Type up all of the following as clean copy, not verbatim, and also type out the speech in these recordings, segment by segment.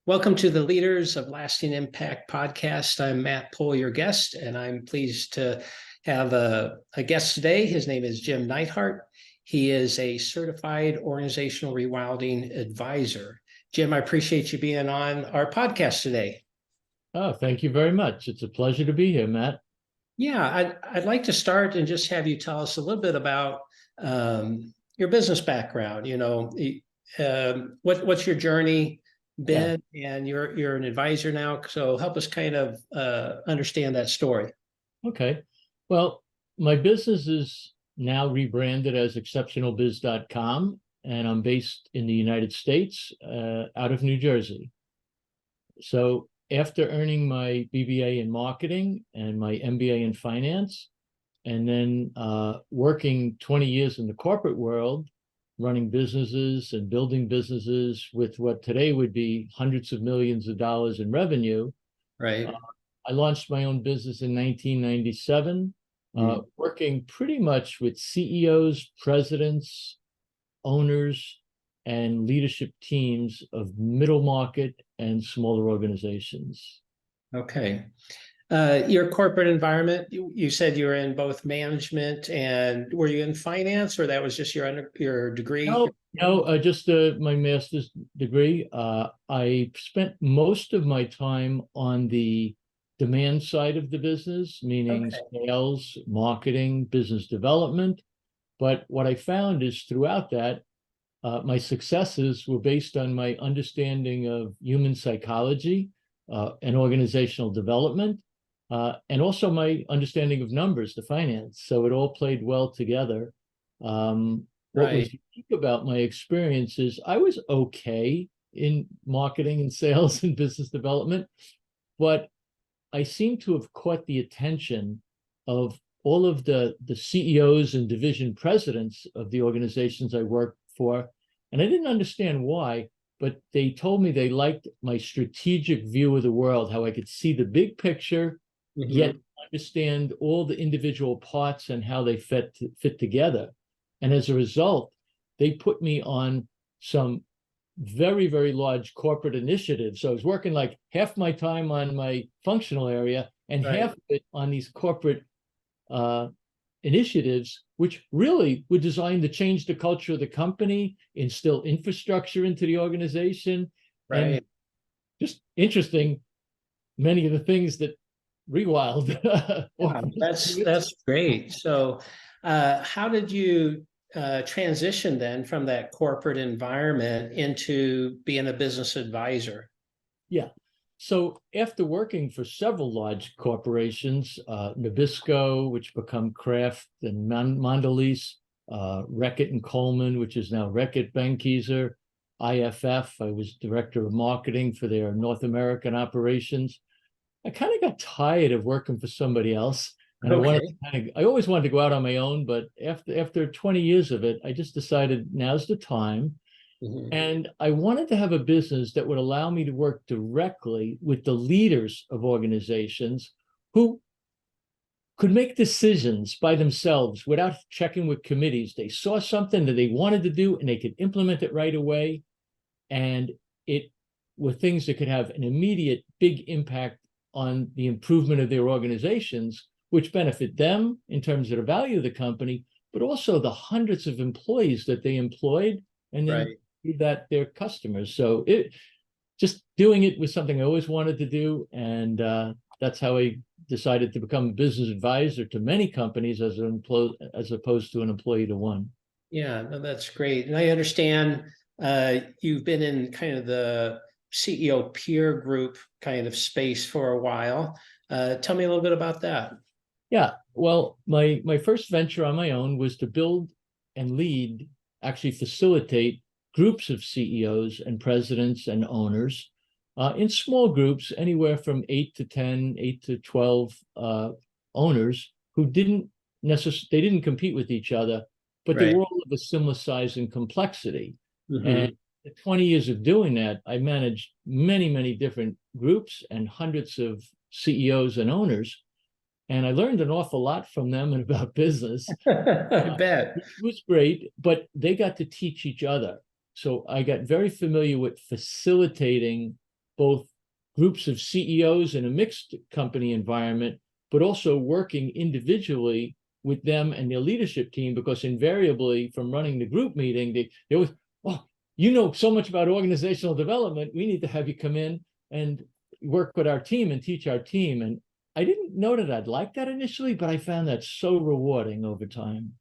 Welcome to the Leaders of Lasting Impact podcast. I'm Matt Pohl, your guest, and I'm pleased to have a guest today. His name is Jim Neidhardt. He is a Certified Organizational ReWilding Advisor. Jim, I appreciate you being on our podcast today. Oh, thank you very much. It's a pleasure to be here, Matt. Yeah, I'd like to start and just have you tell us a little bit about your business background. What's your journey been? And you're an advisor now, so help us kind of understand that story. Okay. Well, my business is now rebranded as exceptionalbiz.com, and I'm based in the United States, out of New Jersey. So after earning my BBA in marketing and my MBA in finance, and then working 20 years in the corporate world, running businesses and building businesses with what today would be hundreds of millions of dollars in revenue. Right. I launched my own business in 1997, working pretty much with CEOs, presidents, owners, and leadership teams of middle market and smaller organizations. Okay. Your corporate environment, you said you were in both management, and were you in finance, or that was just your degree? No, just my master's degree. I spent most of my time on the demand side of the business, meaning sales, marketing, business development. But what I found is throughout that, my successes were based on my understanding of human psychology and organizational development, and also my understanding of numbers, the finance. So it all played well together. What was unique about my experience is I was okay in marketing and sales and business development, but I seem to have caught the attention of all of the CEOs and division presidents of the organizations I worked for. And I didn't understand why, but they told me they liked my strategic view of the world, how I could see the big picture, yet understand all the individual parts and how they fit together. And as a result, they put me on some very, very large corporate initiatives. So I was working like half my time on my functional area and half of it on these corporate initiatives, which really were designed to change the culture of the company, instill infrastructure into the organization. And just interesting, many of the things that ReWild. That's great. So how did you transition then from that corporate environment into being a business advisor? Yeah. So after working for several large corporations, Nabisco, which become Kraft, and Mondelez, Reckitt and Coleman, which is now Reckitt Benckiser, IFF, I was director of marketing for their North American operations. I kind of got tired of working for somebody else. And I always wanted to go out on my own, but after 20 years of it, I just decided now's the time. And I wanted to have a business that would allow me to work directly with the leaders of organizations who could make decisions by themselves without checking with committees. They saw something that they wanted to do and they could implement it right away. And it were things that could have an immediate big impact on the improvement of their organizations, which benefit them in terms of the value of the company, but also the hundreds of employees that they employed, and then that their customers. So it just doing it was something I always wanted to do. And that's how I decided to become a business advisor to many companies as opposed to an employee to one. Yeah, no, that's great. And I understand you've been in kind of the CEO peer group kind of space for a while. Tell me a little bit about that. Yeah, well, my first venture on my own was to build and lead, actually facilitate groups of CEOs and presidents and owners in small groups, anywhere from 8 to 10, 8 to 12 owners who didn't compete with each other, but they were all of a similar size and complexity. And in 20 years of doing that, I managed many, many different groups and hundreds of CEOs and owners. And I learned an awful lot from them and about business. I bet. It was great, but they got to teach each other. So I got very familiar with facilitating both groups of CEOs in a mixed company environment, but also working individually with them and their leadership team, because invariably from running the group meeting, they always, oh, you know so much about organizational development, we need to have you come in and work with our team and teach our team. And I didn't know that I'd like that initially, but I found that so rewarding over time.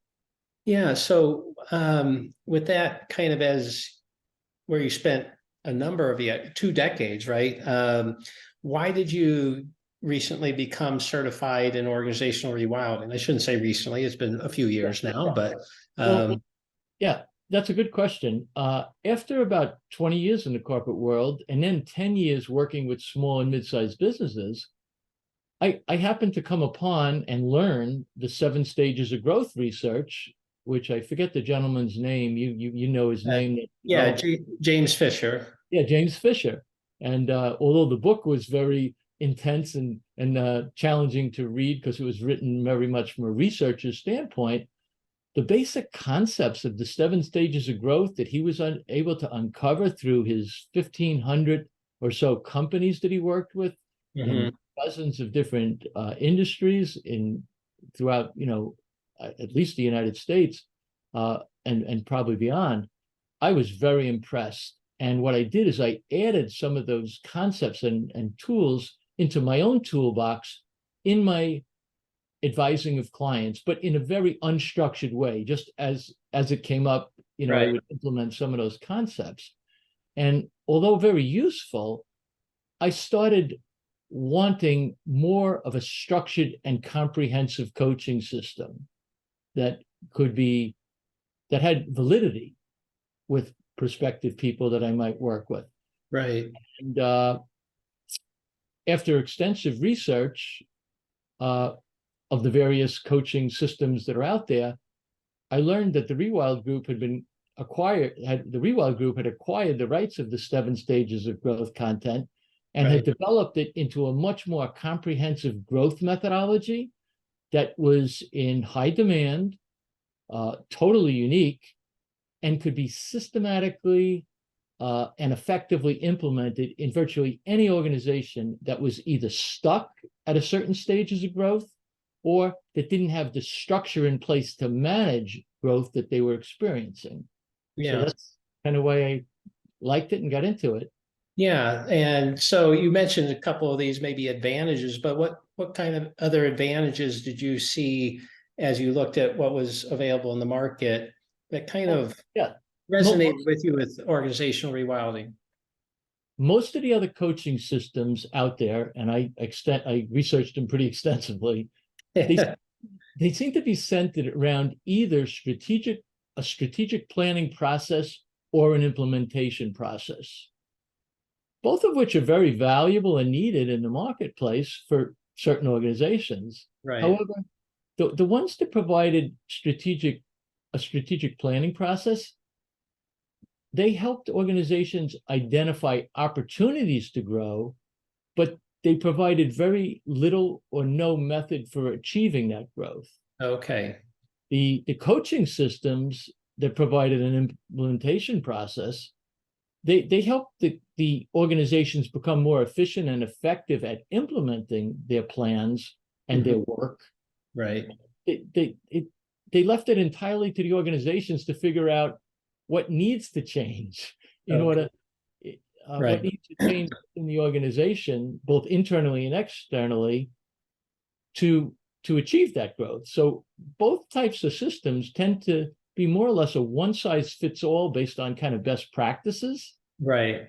Yeah. So with that kind of as where you spent a number of 2 decades, right? Why did you recently become certified in organizational rewilding? I shouldn't say recently, it's been a few years now, but well, yeah, that's a good question. After about 20 years in the corporate world, and then 10 years working with small and mid-sized businesses, I happened to come upon and learn the 7 stages of growth research, which I forget the gentleman's name. You know his name. Yeah, James Fisher. Yeah, James Fisher. And although the book was very intense and challenging to read because it was written very much from a researcher's standpoint, the basic concepts of the 7 stages of growth that he was able to uncover through his 1,500 or so companies that he worked with in dozens of different industries throughout, at least the United States and probably beyond, I was very impressed. And what I did is I added some of those concepts and tools into my own toolbox in my advising of clients, but in a very unstructured way, just as it came up, Right. I would implement some of those concepts. And although very useful, I started wanting more of a structured and comprehensive coaching system that had validity with prospective people that I might work with. Right. And after extensive research of the various coaching systems that are out there, I learned that the ReWild Group had acquired the rights of the 7 stages of growth content and had developed it into a much more comprehensive growth methodology that was in high demand, totally unique, and could be systematically and effectively implemented in virtually any organization that was either stuck at a certain stages of growth or that didn't have the structure in place to manage growth that they were experiencing. Yeah. So that's kind of why I liked it and got into it. Yeah. And so you mentioned a couple of these maybe advantages, but what kind of other advantages did you see as you looked at what was available in the market that kind of resonated with you with organizational rewilding? Most of the other coaching systems out there, and I researched them pretty extensively, they seem to be centered around either a strategic planning process or an implementation process, both of which are very valuable and needed in the marketplace for certain organizations. Right. However, the ones that provided a strategic planning process, they helped organizations identify opportunities to grow, but they provided very little or no method for achieving that growth. Okay. The coaching systems that provided an implementation process, they help the organizations become more efficient and effective at implementing their plans and their work. Right. They left it entirely to the organizations to figure out what needs to change in order what needs to change in the organization, both internally and externally, to achieve that growth. So both types of systems tend to be more or less a one-size-fits-all based on kind of best practices. Right.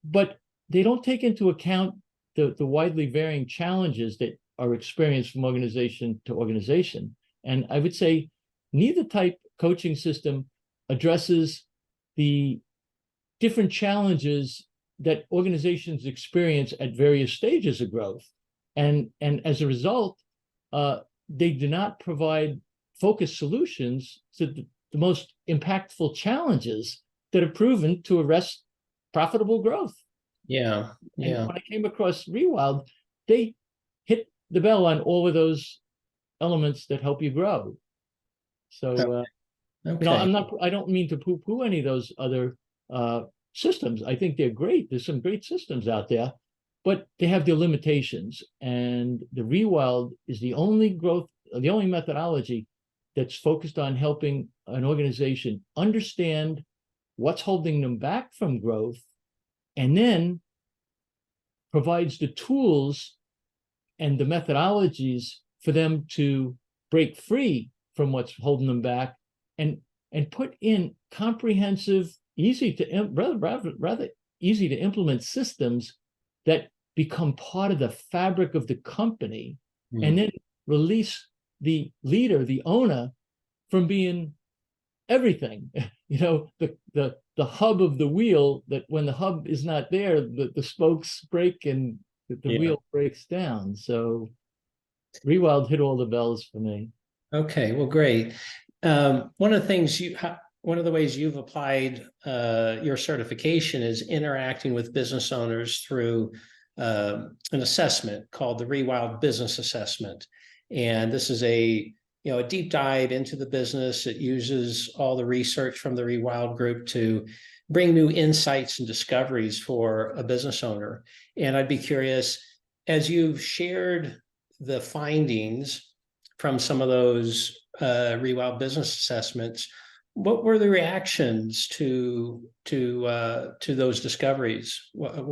But they don't take into account the widely varying challenges that are experienced from organization to organization. And I would say neither type coaching system addresses the different challenges that organizations experience at various stages of growth. And as a result, they do not provide focused solutions to the most impactful challenges that are proven to arrest profitable growth. Yeah. Yeah. And when I came across ReWild, they hit the bell on all of those elements that help you grow. So, Okay. I don't mean to poo-poo any of those other systems. I think they're great. There's some great systems out there, but they have their limitations. And the ReWild is the only methodology that's focused on helping an organization understand what's holding them back from growth, and then provides the tools and the methodologies for them to break free from what's holding them back, and put in comprehensive, rather easy to implement systems that become part of the fabric of the company, and then release the leader, the owner, from being everything. The hub of the wheel, that when the hub is not there, the spokes break and the wheel breaks down. So ReWild hit all the bells for me. Okay, well, great. One of the ways you've applied your certification is interacting with business owners through an assessment called the ReWild Business Assessment. And this is a deep dive into the business. It uses all the research from the ReWild group to bring new insights and discoveries for a business owner. And I'd be curious, as you've shared the findings from some of those ReWild business assessments, what were the reactions to those discoveries?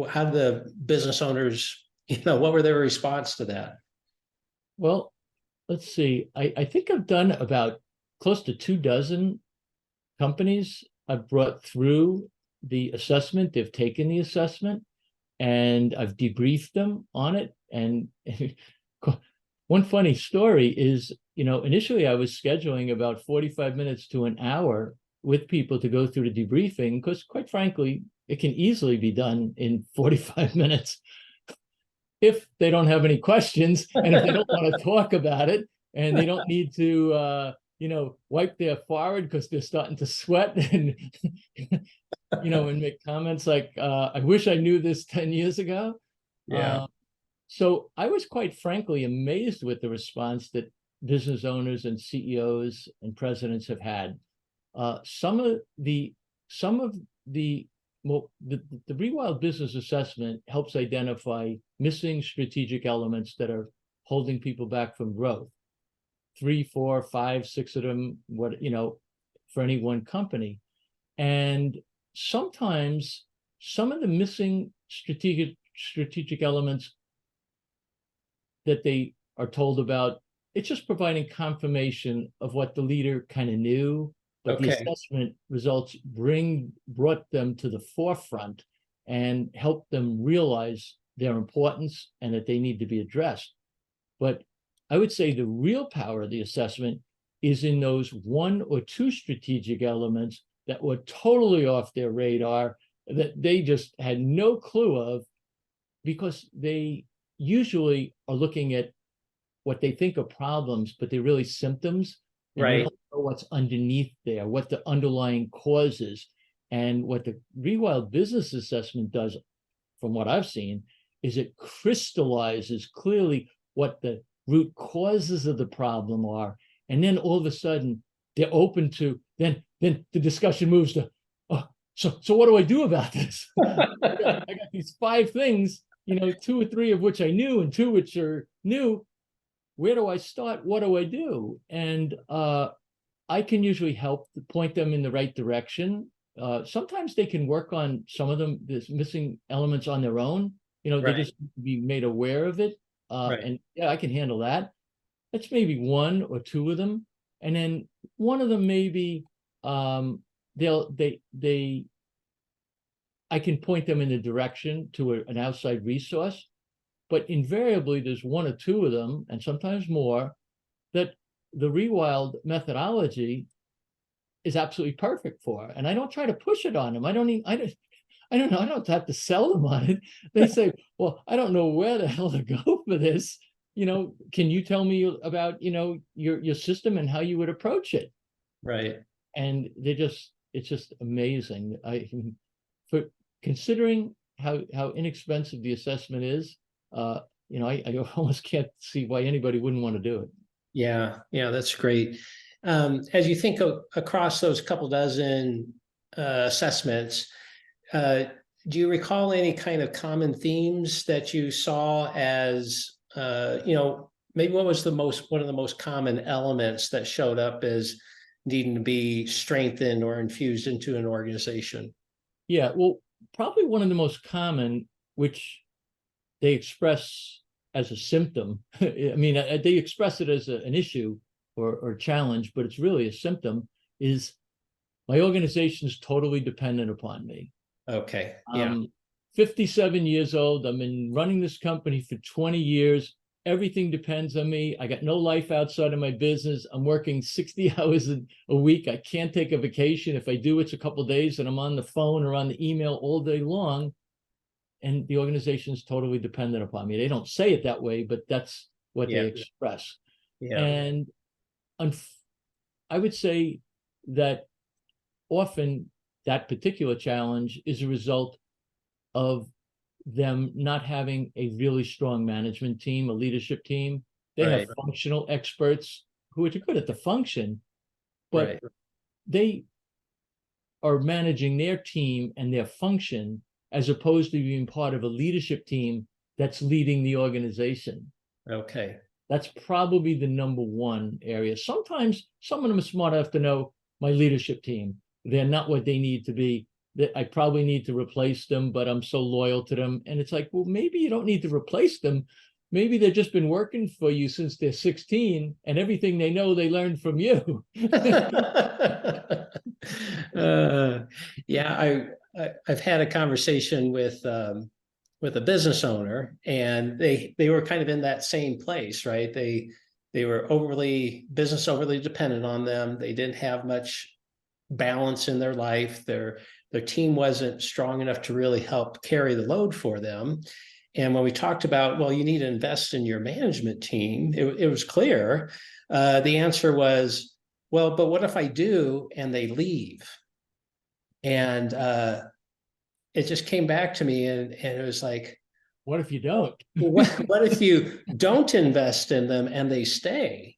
How did the business owners, what were their response to that? Well, let's see. I think I've done about close to 24 companies I've brought through the assessment. They've taken the assessment, and I've debriefed them on it. And one funny story is, initially I was scheduling about 45 minutes to an hour with people to go through the debriefing, because quite frankly, it can easily be done in 45 minutes if they don't have any questions, and if they don't want to talk about it, and they don't need to wipe their forehead because they're starting to sweat, and and make comments like, I wish I knew this 10 years ago. So I was quite frankly amazed with the response that business owners and CEOs and presidents have had. Some of the ReWild Business Assessment helps identify missing strategic elements that are holding people back from growth. 3, 4, 5, 6 of them, for any one company. And sometimes some of the missing strategic elements that they are told about, it's just providing confirmation of what the leader kind of knew, but the assessment results brought them to the forefront and helped them realize their importance and that they need to be addressed. But I would say the real power of the assessment is in those 1 or 2 strategic elements that were totally off their radar, that they just had no clue of, because they usually are looking at what they think are problems, but they're really symptoms. And they don't know what's underneath there, what the underlying cause is. And what the ReWild Business Assessment does, from what I've seen, is it crystallizes clearly what the root causes of the problem are. And then all of a sudden, they're open to, then the discussion moves to, so what do I do about this? I got these 5 things, 2 or 3 of which I knew and 2 which are new. Where do I start? What do I do? And I can usually help to point them in the right direction. Sometimes they can work on some of them, this missing elements on their own. They just need to be made aware of it. And I can handle that. That's maybe 1 or 2 of them. And then one of them, maybe I can point them in the direction to an outside resource. But invariably, there's 1 or 2 of them, and sometimes more, that the ReWild methodology is absolutely perfect for. And I don't try to push it on them. I don't know. I don't have to sell them on it. They say, well, I don't know where the hell to go for this. Can you tell me about, your system and how you would approach it? Right. And it's just amazing. For considering how inexpensive the assessment is, I almost can't see why anybody wouldn't want to do it. Yeah, that's great. As you think across those couple dozen assessments, do you recall any kind of common themes that you saw as, maybe what was one of the most common elements that showed up as needing to be strengthened or infused into an organization? Yeah, well, probably one of the most common, which they express as a symptom. I mean, they express it as an issue or challenge, but it's really a symptom, is my organization is totally dependent upon me. Okay. Yeah. I'm 57 years old. I've been running this company for 20 years. Everything depends on me. I got no life outside of my business. I'm working 60 hours a week. I can't take a vacation. If I do, it's a couple of days and I'm on the phone or on the email all day long. And the organization is totally dependent upon me. They don't say it that way, but that's what they express. Yeah. And I would say that often that particular challenge is a result of them not having a really strong management team, a leadership team. They have functional experts who are good at the function, but they are managing their team and their function as opposed to being part of a leadership team that's leading the organization. Okay. That's probably the number one area. Sometimes some of them are smart enough to know my leadership team, they're not what they need to be. That I probably need to replace them, but I'm so loyal to them. And it's like, well, maybe you don't need to replace them. Maybe they've just been working for you since they're 16 and everything they know they learned from you. Yeah, I've had a conversation with a business owner, and they were kind of in that same place, right? They were overly dependent on them. They didn't have much balance in their life. Their team wasn't strong enough to really help carry the load for them. And when we talked about, well, you need to invest in your management team, it was clear. The answer was, well, but what if I do and they leave? And it just came back to me, and it was like, what if you don't? what if you don't invest in them and they stay?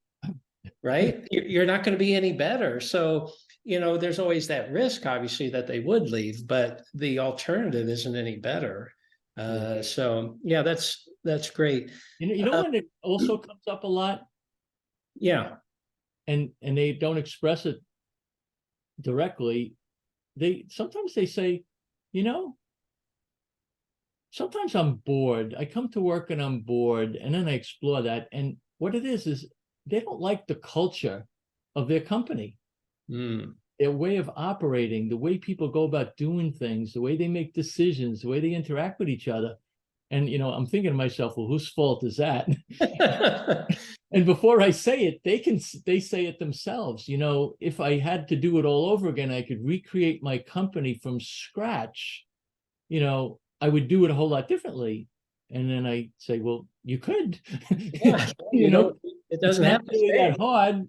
Right? You're not going to be any better. So, there's always that risk, obviously, that they would leave, but the alternative isn't any better. So yeah, that's great. When it also comes up a lot, and they don't express it directly. Sometimes they say, sometimes I'm bored. I come to work and I'm bored, and then I explore that. And what it is they don't like the culture of their company. Their way of operating, the way people go about doing things, the way they make decisions, the way they interact with each other. And, I'm thinking to myself, well, whose fault is that? And before I say it, they say it themselves. If I had to do it all over again, I could recreate my company from scratch. I would do it a whole lot differently. And then I say, well, you could. Yeah, it doesn't have to really stay that hard,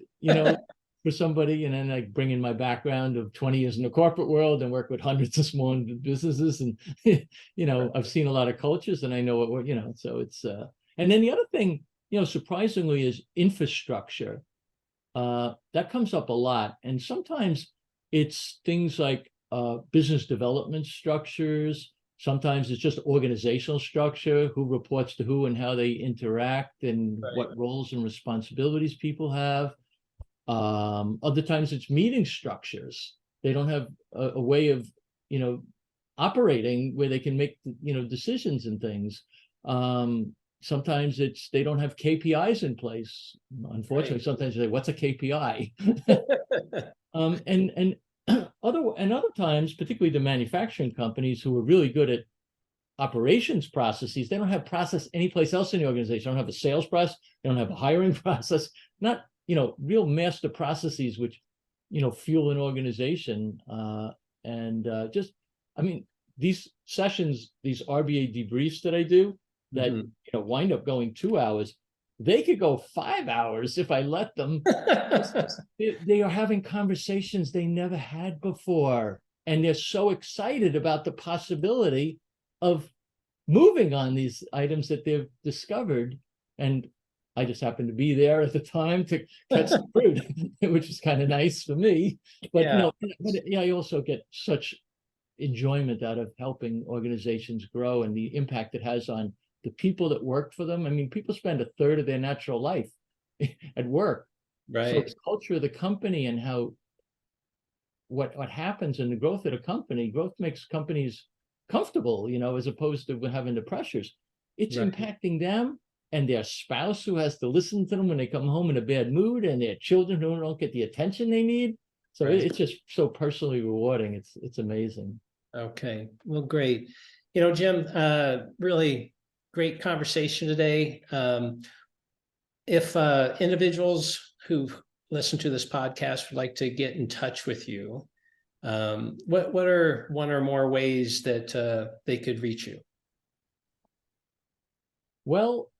for somebody. And then I bring in my background of 20 years in the corporate world and work with hundreds of small businesses. And, I've seen a lot of cultures, and I know what, so it's, and then the other thing, surprisingly, is infrastructure. That comes up a lot. And sometimes it's things like business development structures. Sometimes it's just organizational structure, who reports to who and how they interact, and what roles and responsibilities people have. Other times it's meeting structures. They don't have a way of, operating where they can make, decisions and things. Sometimes they don't have KPIs in place. Unfortunately, sometimes they say, what's a KPI? And other times, particularly the manufacturing companies who are really good at operations processes, they don't have process anyplace else in the organization. They don't have a sales process. They don't have a hiring process. Not, real master processes, which, fuel an organization. These sessions, these RBA debriefs that I do, that wind up going 2 hours, they could go 5 hours if I let them. They are having conversations they never had before, and they're so excited about the possibility of moving on these items that they've discovered. And I just happened to be there at the time to cut some fruit, which is kind of nice for me. But I also get such enjoyment out of helping organizations grow and the impact it has on the people that work for them. I mean, people spend a third of their natural life at work. So Right. the culture of the company and how what happens in the growth of the company, growth makes companies comfortable, as opposed to having the pressures. It's Right. impacting them and their spouse who has to listen to them when they come home in a bad mood, and their children who don't get the attention they need. So Right. it's just so personally rewarding. It's amazing. Okay. Well, great. Jim, really great conversation today. If individuals who listen to this podcast would like to get in touch with you, what are one or more ways that they could reach you? Well,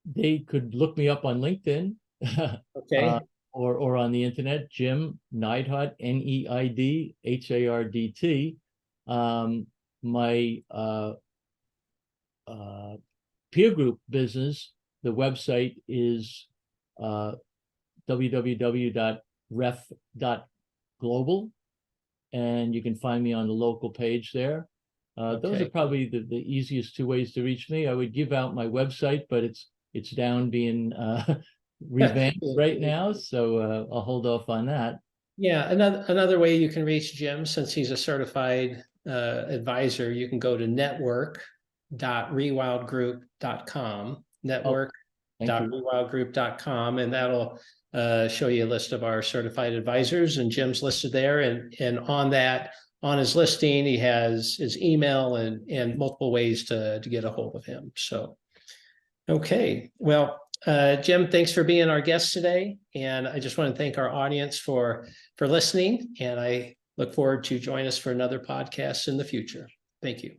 they could look me up on LinkedIn. Okay. Or on the internet, Jim Neidhardt, Neidhardt. My peer group business, the website is www.ref.global, and you can find me on the local page there. Those are probably the easiest two ways to reach me. I would give out my website, but it's down being revamped right now, so I'll hold off on that. Yeah, another way you can reach Jim, since he's a certified advisor, you can go to network.rewildgroup.com, network.rewildgroup.com, and that'll show you a list of our certified advisors, and Jim's listed there. And on his listing, he has his email and multiple ways to get a hold of him. So, okay, well, Jim, thanks for being our guest today. And I just want to thank our audience for listening. And I look forward to join us for another podcast in the future. Thank you.